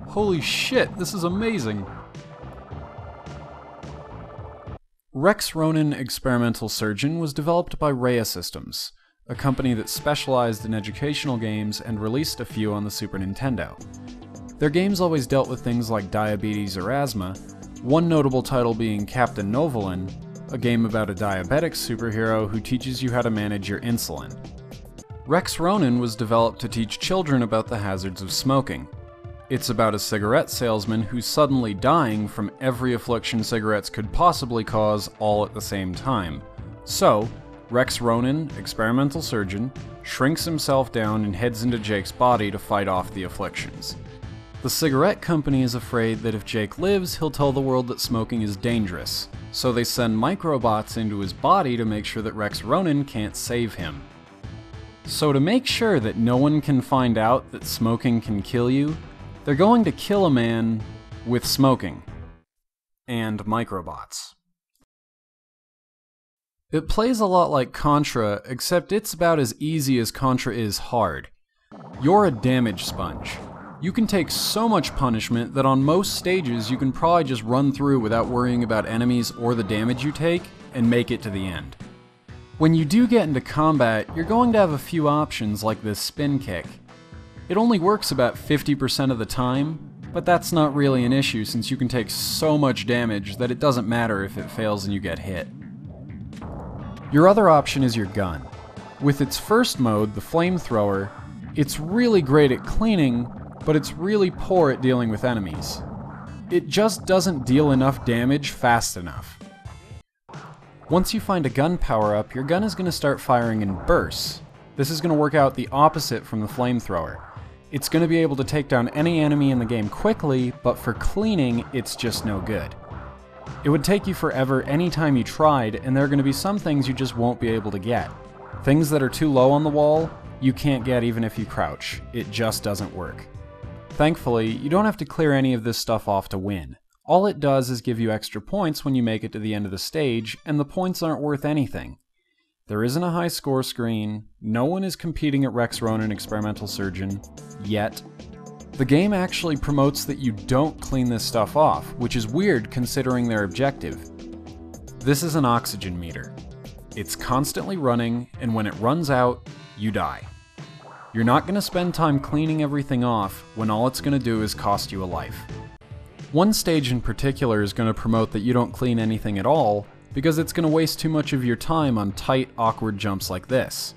Holy shit, this is amazing! Rex Ronan Experimental Surgeon was developed by Rhea Systems, a company that specialized in educational games and released a few on the Super Nintendo. Their games always dealt with things like diabetes or asthma, one notable title being Captain Novolin, a game about a diabetic superhero who teaches you how to manage your insulin. Rex Ronan was developed to teach children about the hazards of smoking. It's about a cigarette salesman who's suddenly dying from every affliction cigarettes could possibly cause all at the same time. So, Rex Ronan, Experimental Surgeon, shrinks himself down and heads into Jake's body to fight off the afflictions. The cigarette company is afraid that if Jake lives, he'll tell the world that smoking is dangerous, so they send microbots into his body to make sure that Rex Ronan can't save him. So to make sure that no one can find out that smoking can kill you, they're going to kill a man with smoking. And microbots. It plays a lot like Contra, except it's about as easy as Contra is hard. You're a damage sponge. You can take so much punishment that on most stages you can probably just run through without worrying about enemies or the damage you take, and make it to the end. When you do get into combat, you're going to have a few options like this spin kick. It only works about 50% of the time, but that's not really an issue since you can take so much damage that it doesn't matter if it fails and you get hit. Your other option is your gun. With its first mode, the flamethrower, it's really great at cleaning, but it's really poor at dealing with enemies. It just doesn't deal enough damage fast enough. Once you find a gun power-up, your gun is going to start firing in bursts. This is going to work out the opposite from the flamethrower. It's going to be able to take down any enemy in the game quickly, but for cleaning, it's just no good. It would take you forever anytime you tried, and there are going to be some things you just won't be able to get. Things that are too low on the wall, you can't get even if you crouch. It just doesn't work. Thankfully, you don't have to clear any of this stuff off to win. All it does is give you extra points when you make it to the end of the stage, and the points aren't worth anything. There isn't a high score screen, no one is competing at Rex Ronan Experimental Surgeon, yet. The game actually promotes that you don't clean this stuff off, which is weird considering their objective. This is an oxygen meter. It's constantly running, and when it runs out, you die. You're not going to spend time cleaning everything off when all it's going to do is cost you a life. One stage in particular is going to promote that you don't clean anything at all, because it's going to waste too much of your time on tight, awkward jumps like this.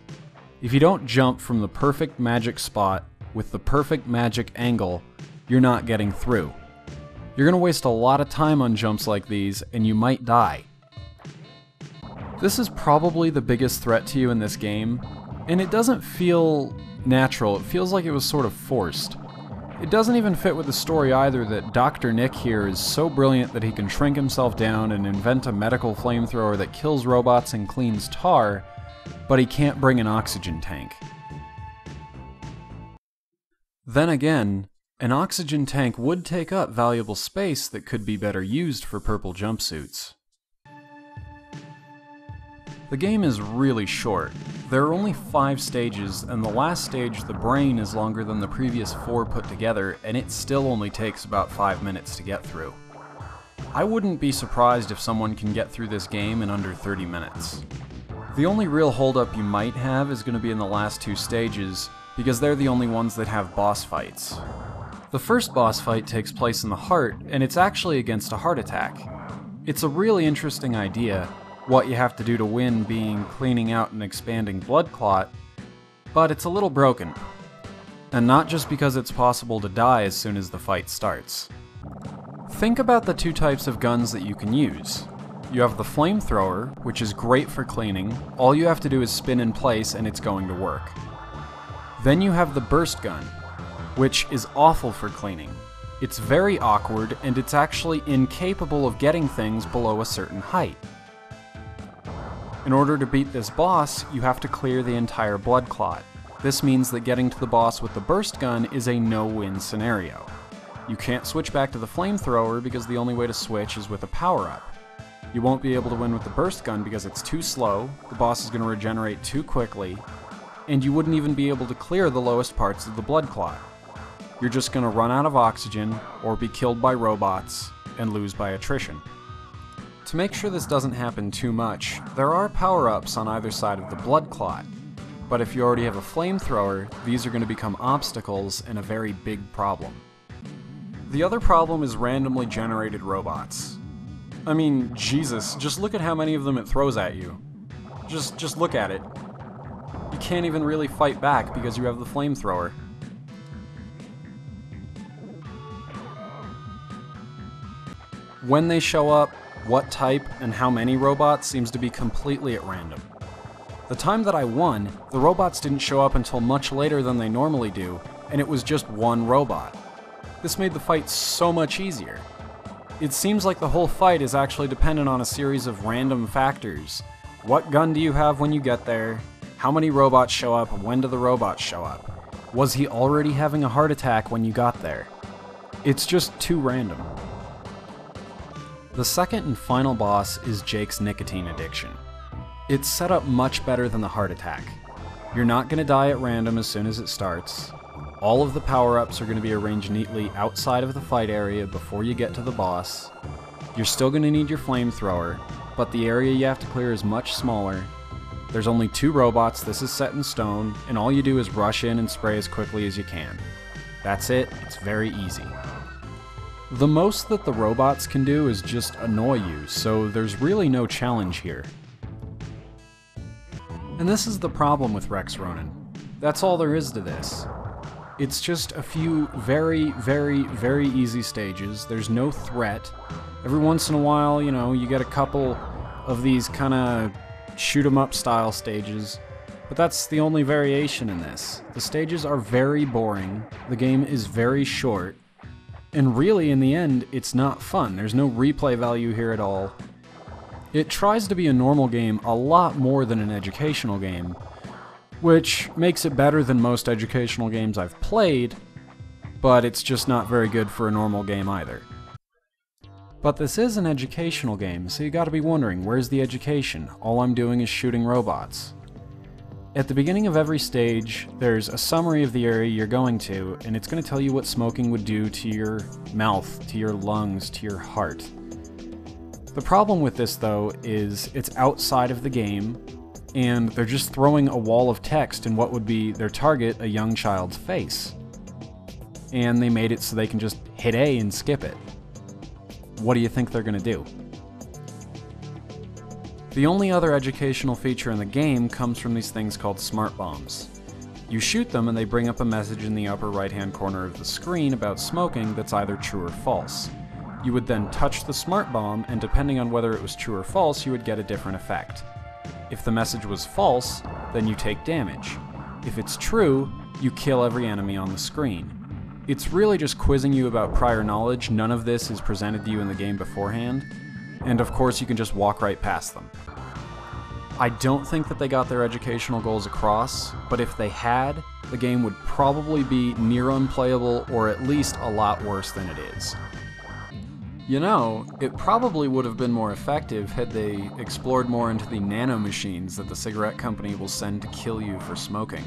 If you don't jump from the perfect magic spot with the perfect magic angle, you're not getting through. You're going to waste a lot of time on jumps like these, and you might die. This is probably the biggest threat to you in this game, and it doesn't feel natural, it feels like it was sort of forced. It doesn't even fit with the story either that Dr. Nick here is so brilliant that he can shrink himself down and invent a medical flamethrower that kills robots and cleans tar, but he can't bring an oxygen tank. Then again, an oxygen tank would take up valuable space that could be better used for purple jumpsuits. The game is really short. There are only 5 stages, and the last stage, the brain, is longer than the previous 4 put together, and it still only takes about 5 minutes to get through. I wouldn't be surprised if someone can get through this game in under 30 minutes. The only real holdup you might have is going to be in the last 2 stages, because they're the only ones that have boss fights. The first boss fight takes place in the heart, and it's actually against a heart attack. It's a really interesting idea, what you have to do to win being cleaning out an expanding blood clot, but it's a little broken. And not just because it's possible to die as soon as the fight starts. Think about the 2 types of guns that you can use. You have the flamethrower, which is great for cleaning. All you have to do is spin in place and it's going to work. Then you have the burst gun, which is awful for cleaning. It's very awkward and it's actually incapable of getting things below a certain height. In order to beat this boss, you have to clear the entire blood clot. This means that getting to the boss with the burst gun is a no-win scenario. You can't switch back to the flamethrower because the only way to switch is with a power-up. You won't be able to win with the burst gun because it's too slow, the boss is going to regenerate too quickly, and you wouldn't even be able to clear the lowest parts of the blood clot. You're just going to run out of oxygen, or be killed by robots, and lose by attrition. To make sure this doesn't happen too much, there are power-ups on either side of the blood clot, but if you already have a flamethrower, these are going to become obstacles and a very big problem. The other problem is randomly generated robots. I mean, Jesus, just look at how many of them it throws at you. Just look at it. You can't even really fight back because you have the flamethrower. When they show up, what type and how many robots seems to be completely at random. The time that I won, the robots didn't show up until much later than they normally do, and it was just one robot. This made the fight so much easier. It seems like the whole fight is actually dependent on a series of random factors. What gun do you have when you get there? How many robots show up? When do the robots show up? Was he already having a heart attack when you got there? It's just too random. The second and final boss is Jake's nicotine addiction. It's set up much better than the heart attack. You're not going to die at random as soon as it starts. All of the power-ups are going to be arranged neatly outside of the fight area before you get to the boss. You're still going to need your flamethrower, but the area you have to clear is much smaller. There's only 2 robots, this is set in stone, and all you do is rush in and spray as quickly as you can. That's it, it's very easy. The most that the robots can do is just annoy you, so there's really no challenge here. And this is the problem with Rex Ronan. That's all there is to this. It's just a few very, very, very easy stages. There's no threat. Every once in a while, you know, you get a couple of these kind of shoot-'em-up style stages, but that's the only variation in this. The stages are very boring, the game is very short, and really, in the end, it's not fun. There's no replay value here at all. It tries to be a normal game a lot more than an educational game, which makes it better than most educational games I've played, but it's just not very good for a normal game either. But this is an educational game, so you gotta be wondering, where's the education? All I'm doing is shooting robots. At the beginning of every stage, there's a summary of the area you're going to, and it's going to tell you what smoking would do to your mouth, to your lungs, to your heart. The problem with this, though, is it's outside of the game, and they're just throwing a wall of text in what would be their target, a young child's face. And they made it so they can just hit A and skip it. What do you think they're going to do? The only other educational feature in the game comes from these things called smart bombs. You shoot them and they bring up a message in the upper right-hand corner of the screen about smoking that's either true or false. You would then touch the smart bomb, and depending on whether it was true or false, you would get a different effect. If the message was false, then you take damage. If it's true, you kill every enemy on the screen. It's really just quizzing you about prior knowledge. None of this is presented to you in the game beforehand, and of course you can just walk right past them. I don't think that they got their educational goals across, but if they had, the game would probably be near unplayable or at least a lot worse than it is. You know, it probably would have been more effective had they explored more into the nanomachines that the cigarette company will send to kill you for smoking.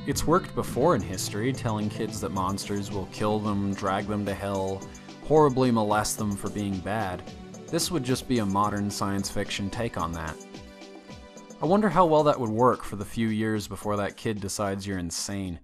It's worked before in history, telling kids that monsters will kill them, drag them to hell, horribly molest them for being bad. This would just be a modern science fiction take on that. I wonder how well that would work for the few years before that kid decides you're insane.